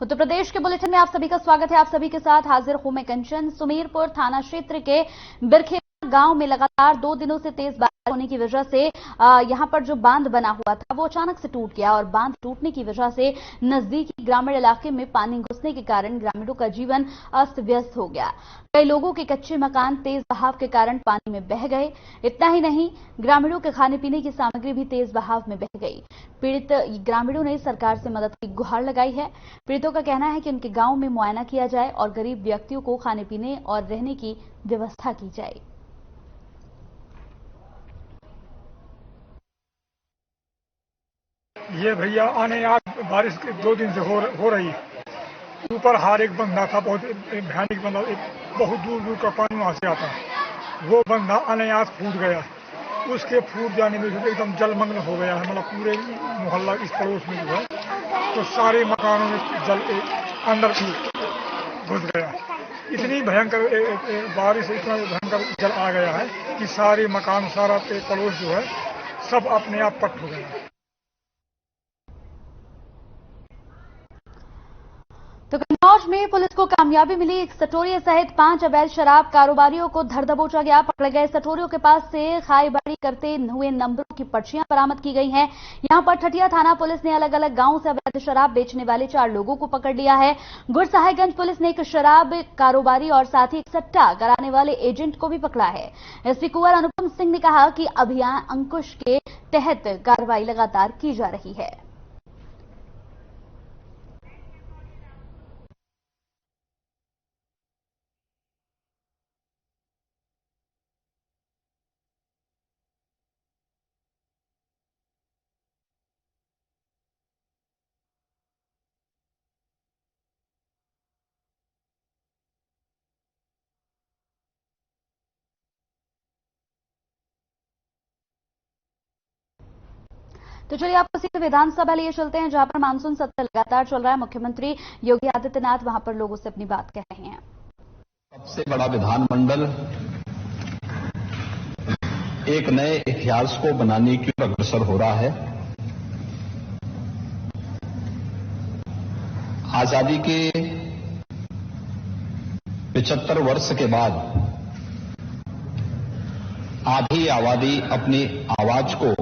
उत्तर प्रदेश के बुलेटिन में आप सभी का स्वागत है। आप सभी के साथ हाजिर हूं मैं कंचन। सुमेरपुर थाना क्षेत्र के बिरखेड़ा गांव में लगातार 2 दिनों से तेज बारिश होने की वजह से यहां पर जो बांध बना हुआ था वो अचानक से टूट गया और बांध टूटने की वजह से नजदीकी ग्रामीण इलाके में पानी घुसने के कारण ग्रामीणों का जीवन अस्त व्यस्त हो गया। कई लोगों के कच्चे मकान तेज बहाव के कारण पानी में बह गए। इतना ही नहीं, ग्रामीणों के खाने पीने की सामग्री भी तेज बहाव में बह गई। पीड़ित ग्रामीणों ने सरकार से मदद की गुहार लगाई है। पीड़ितों का कहना है कि उनके गांव में मुआयना किया जाए और गरीब व्यक्तियों को खाने पीने और रहने की व्यवस्था की जाए। ये भैया आने आज बारिश 2 दिन से हो रही। ऊपर हार एक बंधा था, बहुत भयानक बंधा, बहुत दूर दूर का पानी वहां से आता। वो बंधा अनायास फूट गया। उसके फूट जाने में एकदम जलमग्न हो गया है, मतलब पूरे मोहल्ला इस पड़ोस में जो है तो सारे मकानों में जल अंदर घुस गया। इतनी भयंकर बारिश, इतना भयंकर जल आ गया है कि सारे मकान, सारा पड़ोस जो है सब अपने आप पट हो गया। तो कन्नौज में पुलिस को कामयाबी मिली। एक सटोरिया सहित 5 अवैध शराब कारोबारियों को धर दबोचा गया। पकड़े गए सटोरियों के पास से खाईबाड़ी करते हुए नंबरों की पर्चियां बरामद की गई हैं। यहां पर ठठिया थाना पुलिस ने अलग अलग गांवों से अवैध शराब बेचने वाले 4 लोगों को पकड़ लिया है। गुरसाहिबगंज पुलिस ने एक शराब कारोबारी और साथ ही एक सट्टा कराने वाले एजेंट को भी पकड़ा है। एसपी कुंवर अनुपम सिंह ने कहा कि अभियान अंकुश के तहत कार्रवाई लगातार की जा रही है। तो चलिए आपको सीधे विधानसभा लिए चलते हैं, जहां पर मानसून सत्र लगातार चल रहा है। मुख्यमंत्री योगी आदित्यनाथ वहां पर लोगों से अपनी बात कह रहे हैं। सबसे बड़ा विधानमंडल एक नए इतिहास को बनाने की ओर अग्रसर हो रहा है। आजादी के 75 वर्ष के बाद आधी आबादी अपनी आवाज को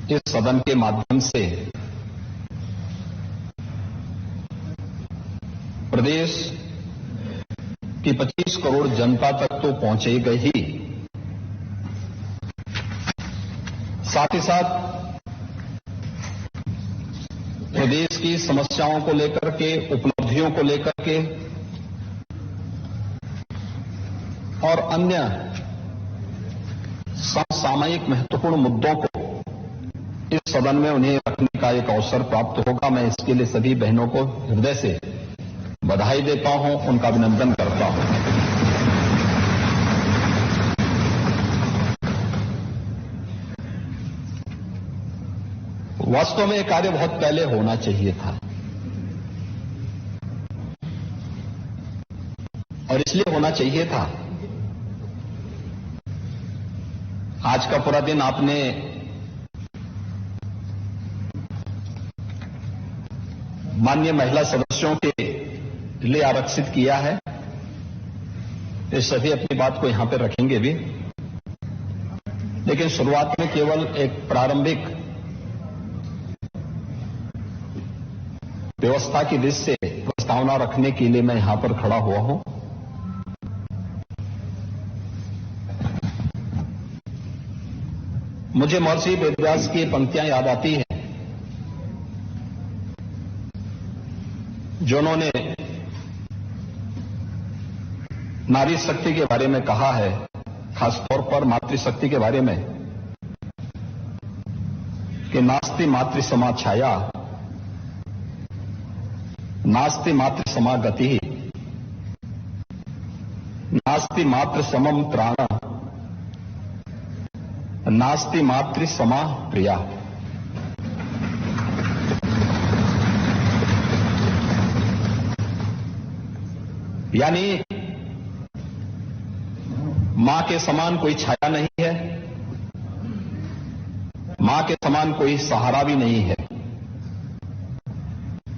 इस सदन के माध्यम से प्रदेश की 25 करोड़ जनता तक तो पहुंचेगा ही, साथ ही साथ प्रदेश की समस्याओं को लेकर के, उपलब्धियों को लेकर के और अन्य समसामयिक महत्वपूर्ण मुद्दों को इस सदन में उन्हें रखने का एक अवसर प्राप्त होगा। मैं इसके लिए सभी बहनों को हृदय से बधाई देता हूं, उनका अभिनंदन करता हूं। वास्तव में यह कार्य बहुत पहले होना चाहिए था और इसलिए होना चाहिए था। आज का पूरा दिन आपने माननीय महिला सदस्यों के लिए आरक्षित किया है। ये सभी अपनी बात को यहां पर रखेंगे भी, लेकिन शुरुआत में केवल एक प्रारंभिक व्यवस्था की दृष्टि से प्रस्तावना रखने के लिए मैं यहां पर खड़ा हुआ हूं। मुझे महर्षि वेदव्यास की पंक्तियां याद आती हैं, जो उन्होंने नारी शक्ति के बारे में कहा है, खासतौर पर मातृशक्ति के बारे में, कि नास्ति मातृ समा छाया, नास्ति मातृ समा गति, नास्ति मातृ समम त्राण, नास्ति मातृ समा प्रिया। यानी मां के समान कोई छाया नहीं है, मां के समान कोई सहारा भी नहीं है।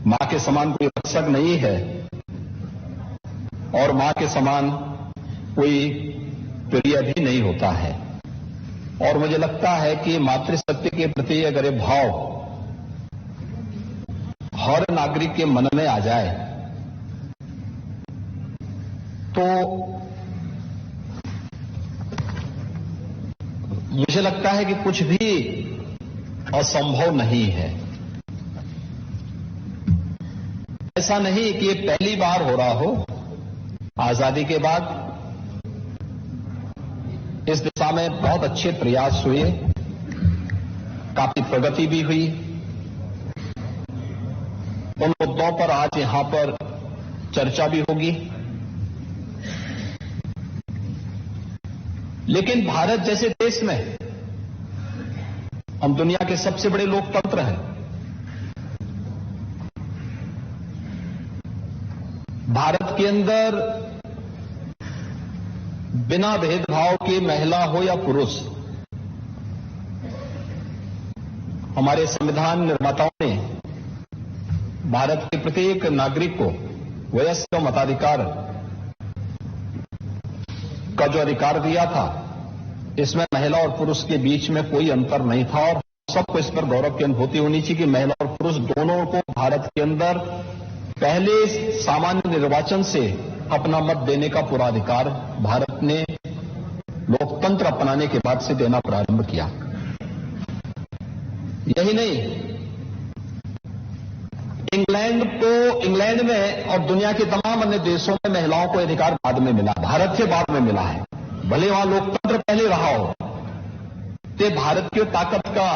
मां के समान कोई रक्षक नहीं है और मां के समान कोई प्रिय भी नहीं होता है। और मुझे लगता है कि मातृशक्ति के प्रति अगर ये भाव हर नागरिक के मन में आ जाए तो मुझे लगता है कि कुछ भी असंभव नहीं है। ऐसा नहीं कि ये पहली बार हो रहा हो। आजादी के बाद इस दिशा में बहुत अच्छे प्रयास हुए, काफी प्रगति भी हुई। उन मुद्दों पर आज यहां पर चर्चा भी होगी। लेकिन भारत जैसे देश में हम दुनिया के सबसे बड़े लोकतंत्र हैं। भारत के अंदर बिना भेदभाव के महिला हो या पुरुष, हमारे संविधान निर्माताओं ने भारत के प्रत्येक नागरिक को वयस्क मताधिकार का जो अधिकार दिया था, इसमें महिला और पुरुष के बीच में कोई अंतर नहीं था। और सबको इस पर गौरव की अनुभूति होनी चाहिए कि महिला और पुरुष दोनों को भारत के अंदर पहले सामान्य निर्वाचन से अपना मत देने का पूरा अधिकार भारत ने लोकतंत्र अपनाने के बाद से देना प्रारंभ किया। यही नहीं, इंग्लैंड में और दुनिया के तमाम अन्य देशों में महिलाओं को अधिकार बाद में मिला, भारत के बाद में मिला है। भले वहां लोकतंत्र पहले रहा हो, तो भारत की ताकत का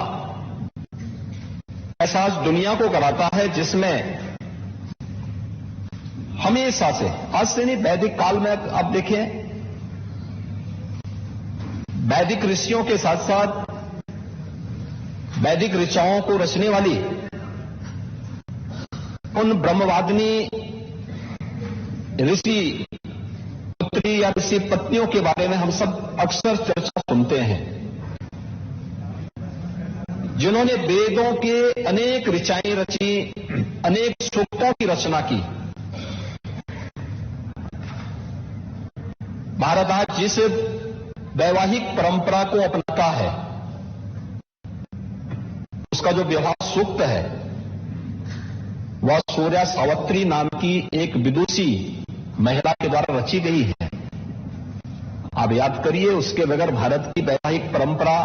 एहसास दुनिया को कराता है, जिसमें हमेशा से, आज से नहीं, वैदिक काल में आप देखें, वैदिक ऋषियों के साथ साथ वैदिक ऋचाओं को रचने वाली उन ब्रह्मवादिनी ऋषि पुत्री या ऋषि पत्नियों के बारे में हम सब अक्सर चर्चा सुनते हैं, जिन्होंने वेदों के अनेक ऋचाएं रची, अनेक सूक्तों की रचना की। भारत आज जिस वैवाहिक परंपरा को अपनाता है, उसका जो विवाह सूक्त है, वह सूर्या सावित्री नाम की एक विदुषी महिला के द्वारा रची गई है। आप याद करिए, उसके बगैर भारत की वैवाहिक परंपरा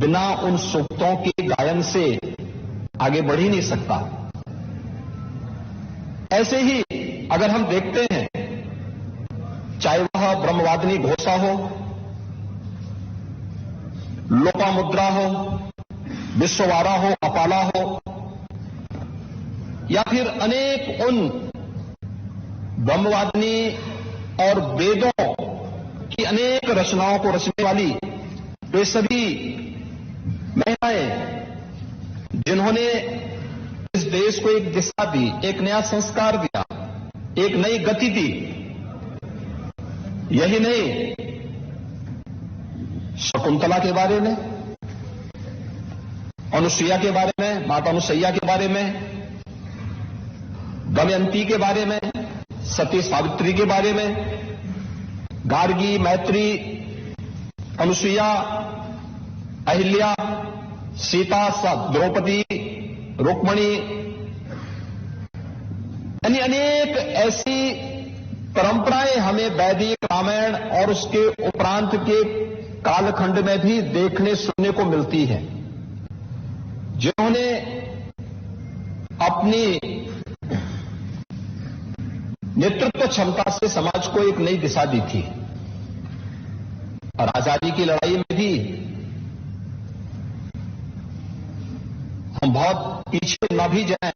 बिना उन सूक्तों के गायन से आगे बढ़ ही नहीं सकता। ऐसे ही अगर हम देखते हैं, चाहे वह ब्रह्मवादिनी घोषा हो, लोपामुद्रा हो, विश्ववारा हो, अपाला हो, या फिर अनेक उन ब्रह्मवादिनी और वेदों की अनेक रचनाओं को रचने वाली वे सभी महिलाएं, जिन्होंने इस देश को एक दिशा दी, एक नया संस्कार दिया, एक नई गति दी। यही नहीं, शकुंतला के बारे में, अनुसुईया के बारे में, माता अनुसुईया के बारे में, दमयंती के बारे में, सती सावित्री के बारे में, गार्गी, मैत्री, अनुसुईया, अहिल्या, सीता, द्रौपदी, रुक्मणी, यानी अनेक ऐसी परंपराएं हमें वैदिक रामायण और उसके उपरांत के कालखंड में भी देखने सुनने को मिलती है, जिन्होंने अपनी नेतृत्व क्षमता से समाज को एक नई दिशा दी थी। और आजादी की लड़ाई में भी हम बहुत पीछे न भी जाएं।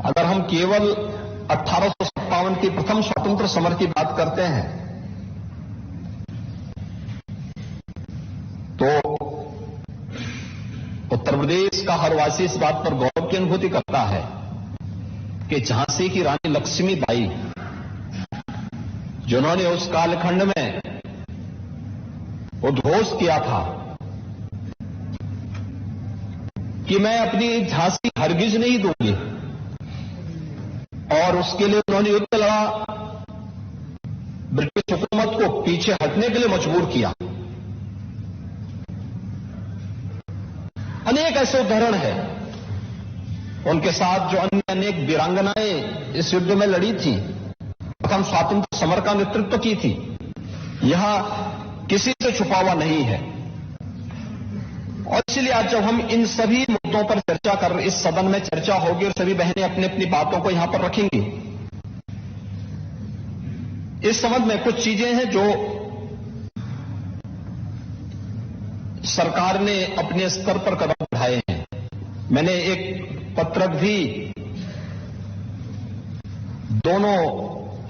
अगर हम केवल 1857 के प्रथम स्वतंत्र समर की बात करते हैं, तो उत्तर प्रदेश का हर वासी इस बात पर गौरव की अनुभूति करता है कि झांसी की रानी लक्ष्मीबाई, जिन्होंने उस कालखंड में उद्घोष किया था कि मैं अपनी झांसी हरगिज नहीं दूंगी, और उसके लिए उन्होंने युद्ध लड़ा, ब्रिटिश हुकूमत को पीछे हटने के लिए मजबूर किया। अनेक ऐसे उदाहरण हैं। उनके साथ जो अन्य अनेक वीरांगनाएं इस युद्ध में लड़ी थी, प्रथम स्वातंत्र समर का नेतृत्व की थी, यह किसी से छुपा हुआ नहीं है। और इसलिए आज जब हम इन सभी मुद्दों पर चर्चा कर, इस सदन में चर्चा होगी और सभी बहनें अपनी अपनी बातों को यहां पर रखेंगी, इस संबंध में कुछ चीजें हैं जो सरकार ने अपने स्तर पर कदम उठाए हैं। मैंने एक पत्रक भी दोनों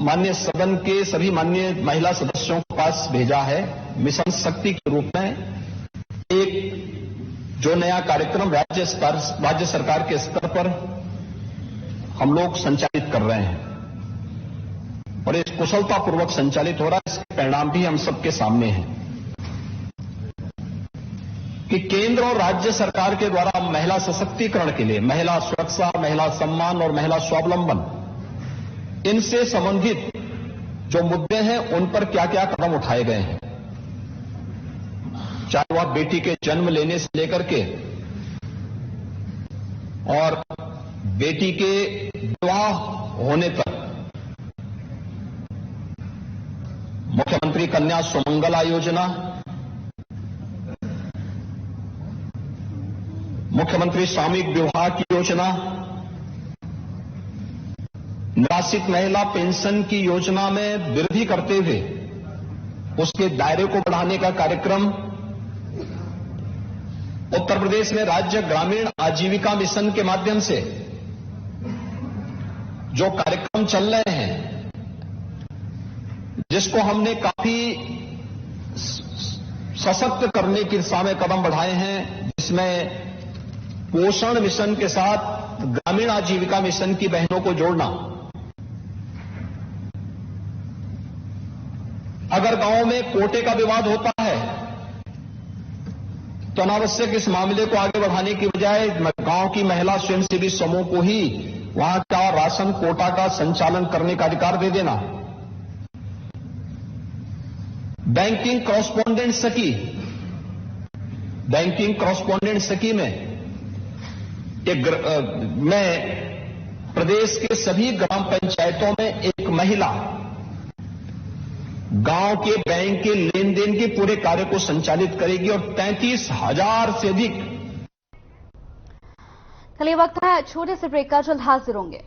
माननीय सदन के सभी माननीय महिला सदस्यों के पास भेजा है, मिशन शक्ति के रूप में एक जो नया कार्यक्रम राज्य सरकार के स्तर पर हम लोग संचालित कर रहे हैं, और ये कुशलतापूर्वक संचालित हो रहा है। इसके परिणाम भी हम सबके सामने हैं कि केंद्र और राज्य सरकार के द्वारा महिला सशक्तिकरण के लिए, महिला सुरक्षा, महिला सम्मान और महिला स्वावलंबन, इनसे संबंधित जो मुद्दे हैं उन पर क्या क्या कदम उठाए गए हैं, चाहे वह बेटी के जन्म लेने से लेकर के और बेटी के विवाह होने तक, मुख्यमंत्री कन्या सुमंगला योजना, मुख्यमंत्री सामूहिक विवाह की योजना, निराश्रित महिला पेंशन की योजना में वृद्धि करते हुए उसके दायरे को बढ़ाने का कार्यक्रम, उत्तर प्रदेश में राज्य ग्रामीण आजीविका मिशन के माध्यम से जो कार्यक्रम चल रहे हैं, जिसको हमने काफी सशक्त करने की दिशा में कदम बढ़ाए हैं, जिसमें पोषण मिशन के साथ ग्रामीण आजीविका मिशन की बहनों को जोड़ना। अगर गांव में कोटे का विवाद होता है तो अनावश्यक इस मामले को आगे बढ़ाने की बजाय गांव की महिला स्वयंसेवी समूह को ही वहां का राशन कोटा का संचालन करने का अधिकार दे देना। बैंकिंग कॉरस्पॉन्डेंट सखी, बैंकिंग कॉरस्पॉन्डेंट सखी में मैं प्रदेश के सभी ग्राम पंचायतों में एक महिला गांव के बैंक के लेन देन के पूरे कार्य को संचालित करेगी और 33,000 से अधिक। चलिए वक्त है छोटे से ब्रेक का, जल्द हाजिर होंगे।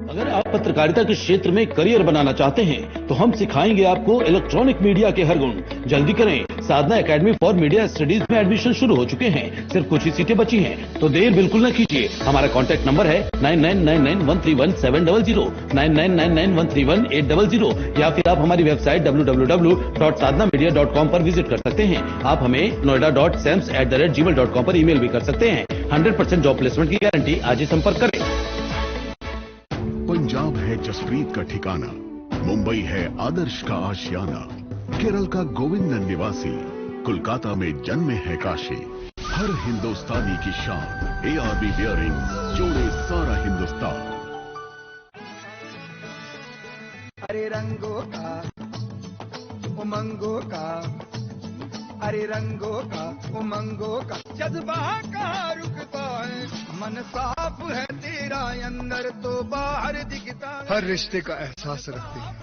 अगर आप पत्रकारिता के क्षेत्र में करियर बनाना चाहते हैं तो हम सिखाएंगे आपको इलेक्ट्रॉनिक मीडिया के हर गुण। जल्दी करें, साधना एकेडमी फॉर मीडिया स्टडीज में एडमिशन शुरू हो चुके हैं, सिर्फ कुछ ही सीटें बची हैं, तो देर बिल्कुल न कीजिए। हमारा कॉन्टैक्ट नंबर है 9999131700, 9999131800, या फिर आप हमारी वेबसाइट www.sadhnamedia.com पर विजिट कर सकते हैं। आप हमें noida.sams@gmail.com पर ईमेल भी कर सकते हैं। 100% जॉब प्लेसमेंट की गारंटी। आज ही संपर्क करें। पंजाब है जसप्रीत का ठिकाना, मुंबई है आदर्श का आशियाना, केरल का गोविंदन निवासी, कोलकाता में जन्मे है काशी। हर हिंदुस्तानी की शान, ARB बियरिंग जोड़े सारा हिंदुस्तान। अरे रंगों का उमंगों का, अरे रंगों का उमंगों का जज्बा का रुकता है, मन साफ है तेरा अंदर तो बाहर दिखता है। हर रिश्ते का एहसास रखते हैं,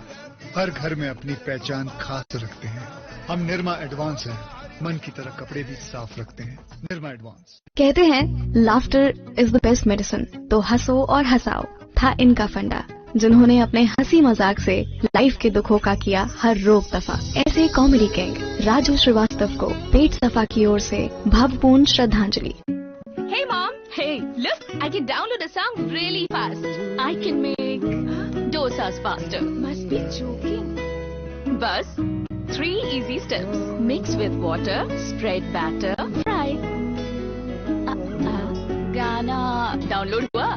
हर घर में अपनी पहचान खास रखते हैं। हम निर्मा एडवांस हैं, मन की तरह कपड़े भी साफ रखते हैं। निर्मा एडवांस। कहते हैं laughter is the best medicine, तो हंसो और हंसाओ था इनका फंडा, जिन्होंने अपने हंसी मजाक से लाइफ के दुखों का किया हर रोग दफा। ऐसे कॉमेडी किंग राजू श्रीवास्तव को पेट सफा की ओर से भावपूर्ण श्रद्धांजलि। Hey mom, hey, look, I can download a song really fast. I can make dosas faster. Must be joking. Bus, 3 easy steps. Mix with water, spread batter, fry. Download हुआ?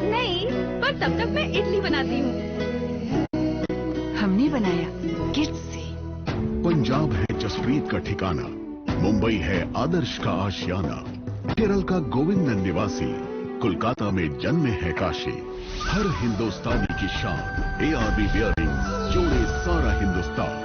नहीं, पर तब तक मैं इडली बनाती हूँ। हमने बनाया किड्स से। पंजाब है जसप्रीत का ठिकाना, मुंबई है आदर्श का आशियाना, केरल का गोविंदन निवासी, कोलकाता में जन्मे है काशी। हर हिंदुस्तानी की शान ARB बियरिंग जोड़े सारा हिंदुस्तान।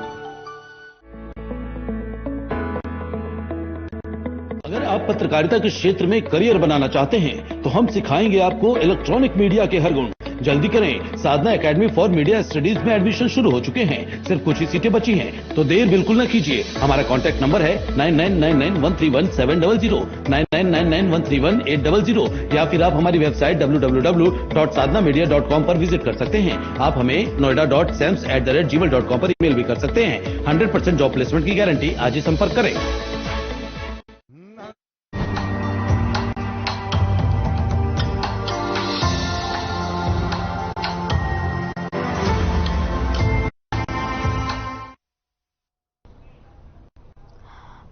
अगर आप पत्रकारिता के क्षेत्र में करियर बनाना चाहते हैं तो हम सिखाएंगे आपको इलेक्ट्रॉनिक मीडिया के हर गुण। जल्दी करें, साधना एकेडमी फॉर मीडिया स्टडीज में एडमिशन शुरू हो चुके हैं। सिर्फ कुछ ही सीटें बची हैं, तो देर बिल्कुल न कीजिए। हमारा कॉन्टैक्ट नंबर है 9999131700, 9999131800, या फिर आप हमारी वेबसाइट www.sadhnamedia.com पर विजिट कर सकते हैं। आप हमें noida.sams@gmail.com पर ईमेल भी कर सकते हैं। 100% जॉब प्लेसमेंट की गारंटी। आज ही संपर्क करें।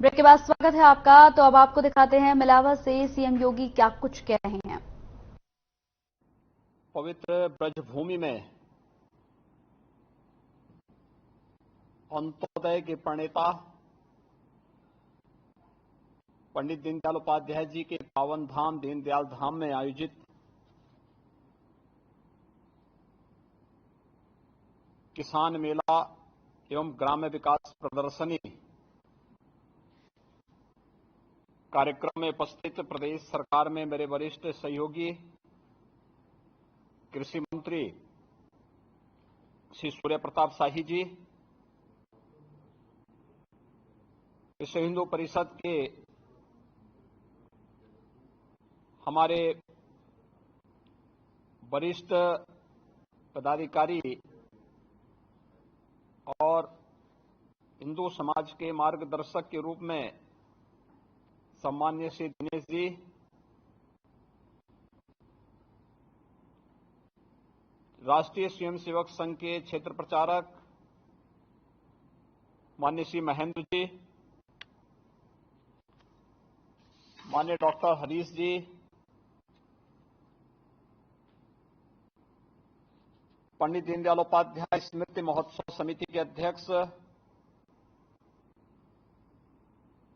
ब्रेक के बाद स्वागत है आपका। तो अब आपको दिखाते हैं मिलावा से सीएम योगी क्या कुछ कह रहे हैं। पवित्र ब्रजभूमि में अंत्योदय के प्रणेता पंडित दीनदयाल उपाध्याय जी के पावन धाम दीनदयाल धाम में आयोजित किसान मेला एवं ग्राम्य विकास प्रदर्शनी कार्यक्रम में उपस्थित प्रदेश सरकार में मेरे वरिष्ठ सहयोगी कृषि मंत्री श्री सूर्य प्रताप शाही जी, विश्व हिंदू परिषद के हमारे वरिष्ठ पदाधिकारी और हिंदू समाज के मार्गदर्शक के रूप में सम्मान्य श्री दिनेश जी, राष्ट्रीय स्वयंसेवक संघ के क्षेत्र प्रचारक मान्य श्री महेंद्र जी, मान्य डॉक्टर हरीश जी, पंडित दीनदयाल उपाध्याय स्मृति महोत्सव समिति के अध्यक्ष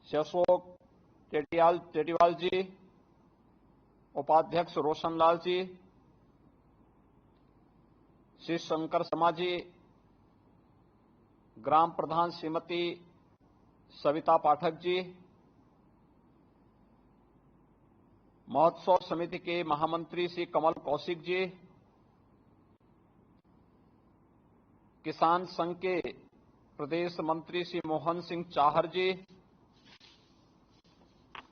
श्री अशोक टेटीवाल जी, उपाध्यक्ष रोशनलाल जी, श्री शंकर शर्मा जी, ग्राम प्रधान श्रीमती सविता पाठक जी, महोत्सव समिति के महामंत्री श्री कमल कौशिक जी, किसान संघ के प्रदेश मंत्री श्री मोहन सिंह चाहर जी,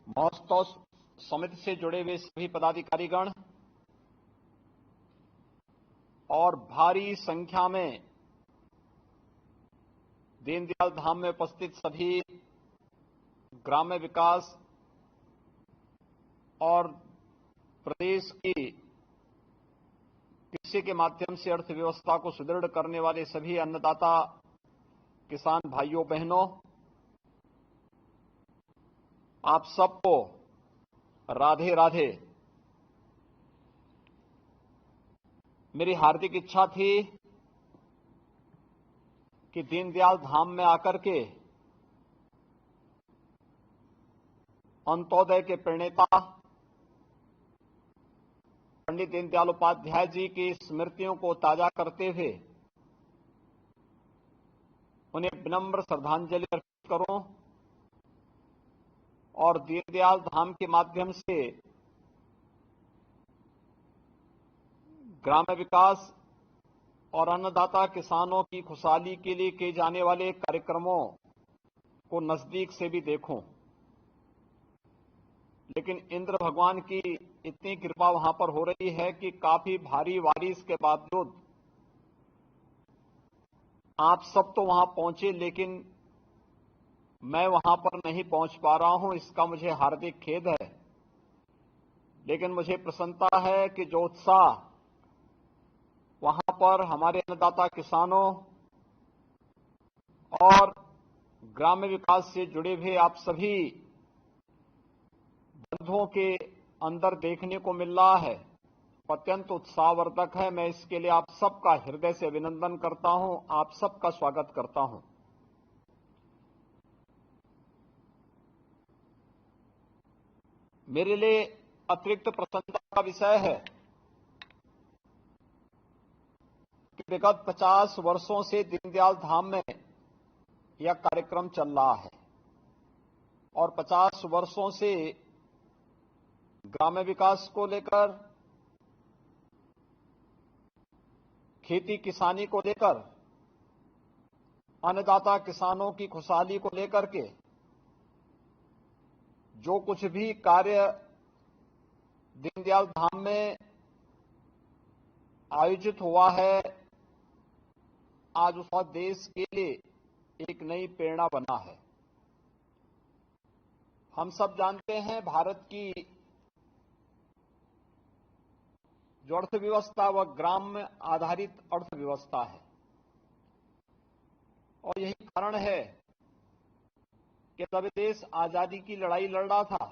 महोत्सव समिति से जुड़े हुए सभी पदाधिकारीगण और भारी संख्या में दीनदयाल धाम में उपस्थित सभी ग्राम्य विकास और प्रदेश की कृषि के माध्यम से अर्थव्यवस्था को सुदृढ़ करने वाले सभी अन्नदाता किसान भाइयों बहनों, आप सबको राधे राधे। मेरी हार्दिक इच्छा थी कि दीनदयाल धाम में आकर के अंत्योदय के प्रणेता पंडित दीनदयाल उपाध्याय जी की स्मृतियों को ताजा करते हुए उन्हें विनम्र श्रद्धांजलि अर्पित करूं और दीनदयाल धाम के माध्यम से ग्राम्य विकास और अन्नदाता किसानों की खुशहाली के लिए किए जाने वाले कार्यक्रमों को नजदीक से भी देखूं। लेकिन इंद्र भगवान की इतनी कृपा वहां पर हो रही है कि काफी भारी बारिश के बावजूद आप सब तो वहां पहुंचे, लेकिन मैं वहां पर नहीं पहुंच पा रहा हूं, इसका मुझे हार्दिक खेद है। लेकिन मुझे प्रसन्नता है कि जो उत्साह वहां पर हमारे अन्नदाता किसानों और ग्राम्य विकास से जुड़े हुए आप सभी बंधुओं के अंदर देखने को मिल रहा है अत्यंत उत्साहवर्धक है। मैं इसके लिए आप सबका हृदय से अभिनंदन करता हूं, आप सबका स्वागत करता हूं। मेरे लिए अतिरिक्त प्रसन्नता का विषय है कि विगत 50 वर्षों से दीनदयाल धाम में यह कार्यक्रम चल रहा है और 50 वर्षों से ग्राम्य विकास को लेकर, खेती किसानी को लेकर, अन्नदाता किसानों की खुशहाली को लेकर के जो कुछ भी कार्य दीनदयाल धाम में आयोजित हुआ है, आज उसका देश के लिए एक नई प्रेरणा बना है। हम सब जानते हैं भारत की जो अर्थव्यवस्था वह ग्राम आधारित अर्थव्यवस्था है और यही कारण है कि जब देश आजादी की लड़ाई लड़ रहा था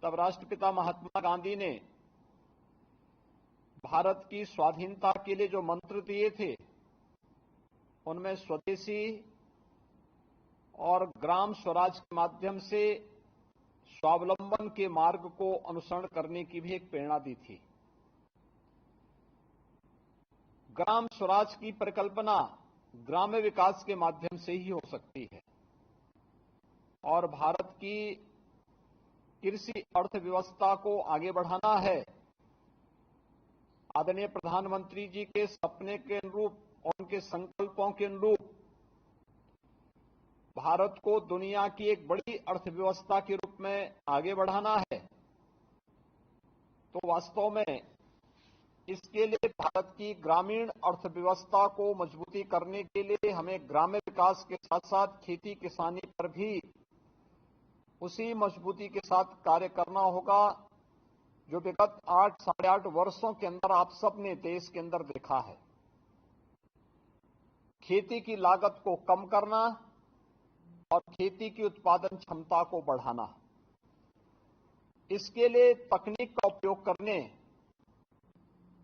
तब राष्ट्रपिता महात्मा गांधी ने भारत की स्वाधीनता के लिए जो मंत्र दिए थे उनमें स्वदेशी और ग्राम स्वराज के माध्यम से स्वावलंबन के मार्ग को अनुसरण करने की भी एक प्रेरणा दी थी। ग्राम स्वराज की परिकल्पना ग्राम्य विकास के माध्यम से ही हो सकती है और भारत की कृषि अर्थव्यवस्था को आगे बढ़ाना है। आदरणीय प्रधानमंत्री जी के सपने के अनुरूप और उनके संकल्पों के अनुरूप भारत को दुनिया की एक बड़ी अर्थव्यवस्था के रूप में आगे बढ़ाना है। तो वास्तव में इसके लिए भारत की ग्रामीण अर्थव्यवस्था को मजबूती करने के लिए हमें ग्राम्य विकास के साथ साथ खेती किसानी पर भी उसी मजबूती के साथ कार्य करना होगा जो विगत 8 साढ़े 8 वर्षों के अंदर आप सब ने देश के अंदर देखा है। खेती की लागत को कम करना और खेती की उत्पादन क्षमता को बढ़ाना, इसके लिए तकनीक का उपयोग करने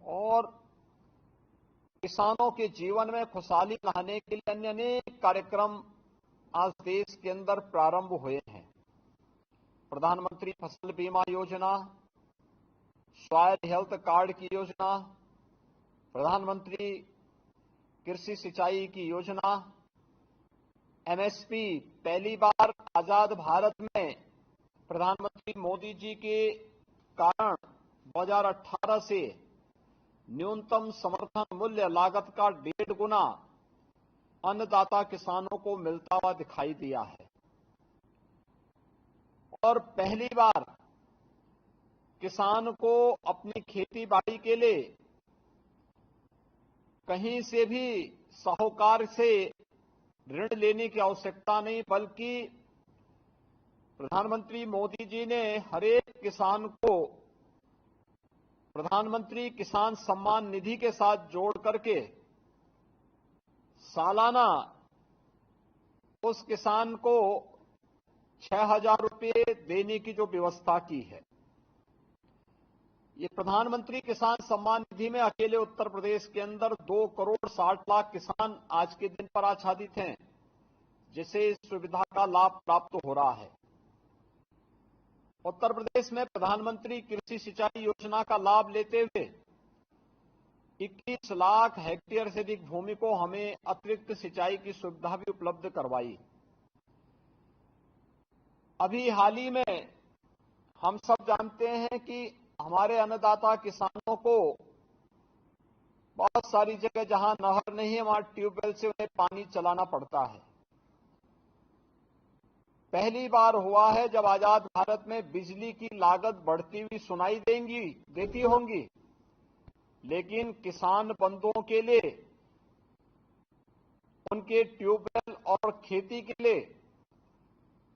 और किसानों के जीवन में खुशहाली लाने के लिए अन्य अनेक कार्यक्रम आज देश के अंदर प्रारंभ हुए हैं। प्रधानमंत्री फसल बीमा योजना, सॉइल हेल्थ कार्ड की योजना, प्रधानमंत्री कृषि सिंचाई की योजना, एमएसपी पहली बार आजाद भारत में प्रधानमंत्री मोदी जी के कारण 2018 से न्यूनतम समर्थन मूल्य लागत का 1.5 गुना अन्नदाता किसानों को मिलता हुआ दिखाई दिया है और पहली बार किसान को अपनी खेती बाड़ी के लिए कहीं से भी साहूकार से ऋण लेने की आवश्यकता नहीं, बल्कि प्रधानमंत्री मोदी जी ने हर एक किसान को प्रधानमंत्री किसान सम्मान निधि के साथ जोड़ करके सालाना उस किसान को 6,000 रुपये देने की जो व्यवस्था की है। ये प्रधानमंत्री किसान सम्मान निधि में अकेले उत्तर प्रदेश के अंदर 2 करोड़ 60 लाख किसान आज के दिन पर आच्छादित हैं, जिसे इस सुविधा का लाभ प्राप्त हो रहा है। उत्तर प्रदेश में प्रधानमंत्री कृषि सिंचाई योजना का लाभ लेते हुए 21 लाख हेक्टेयर से अधिक भूमि को हमें अतिरिक्त सिंचाई की सुविधा भी उपलब्ध करवाई। अभी हाल ही में हम सब जानते हैं कि हमारे अन्नदाता किसानों को बहुत सारी जगह जहां नहर नहीं है वहां ट्यूबवेल से उन्हें पानी चलाना पड़ता है। पहली बार हुआ है जब आजाद भारत में बिजली की लागत बढ़ती हुई सुनाई देती होंगी, लेकिन किसान बंधुओं के लिए उनके ट्यूबवेल और खेती के लिए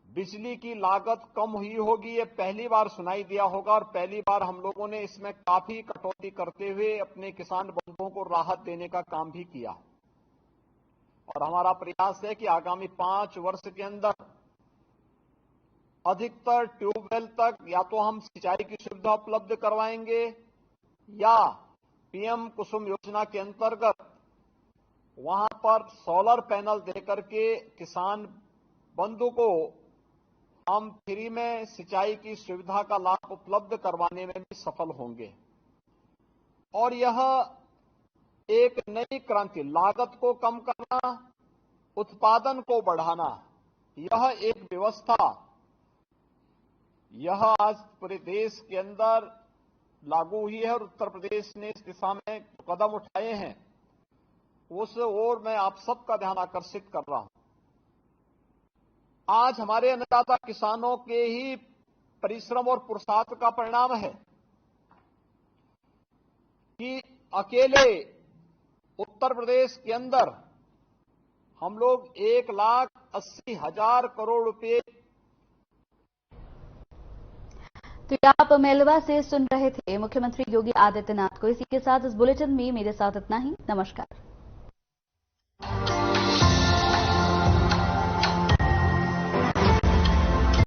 बिजली की लागत कम हुई होगी। ये पहली बार सुनाई दिया होगा और पहली बार हम लोगों ने इसमें काफी कटौती करते हुए अपने किसान बंधुओं को राहत देने का काम भी किया और हमारा प्रयास है कि आगामी 5 वर्ष के अंदर अधिकतर ट्यूबवेल तक या तो हम सिंचाई की सुविधा उपलब्ध करवाएंगे या पीएम कुसुम योजना के अंतर्गत वहां पर सोलर पैनल देकर के किसान बंधु को हम फ्री में सिंचाई की सुविधा का लाभ उपलब्ध करवाने में भी सफल होंगे। और यह एक नई क्रांति, लागत को कम करना, उत्पादन को बढ़ाना, यह एक व्यवस्था, यह आज पूरे देश के अंदर लागू हुई है और उत्तर प्रदेश ने इस दिशा में कदम उठाए हैं, उस ओर मैं आप सबका ध्यान आकर्षित कर रहा हूं। आज हमारे अन्नदाता किसानों के ही परिश्रम और पुरुषार्थ का परिणाम है कि अकेले उत्तर प्रदेश के अंदर हम लोग 1,80,000 करोड़ रुपए। तो आप मेलवा से सुन रहे थे मुख्यमंत्री योगी आदित्यनाथ को। इसी के साथ इस बुलेटिन में मेरे साथ इतना ही। नमस्कार।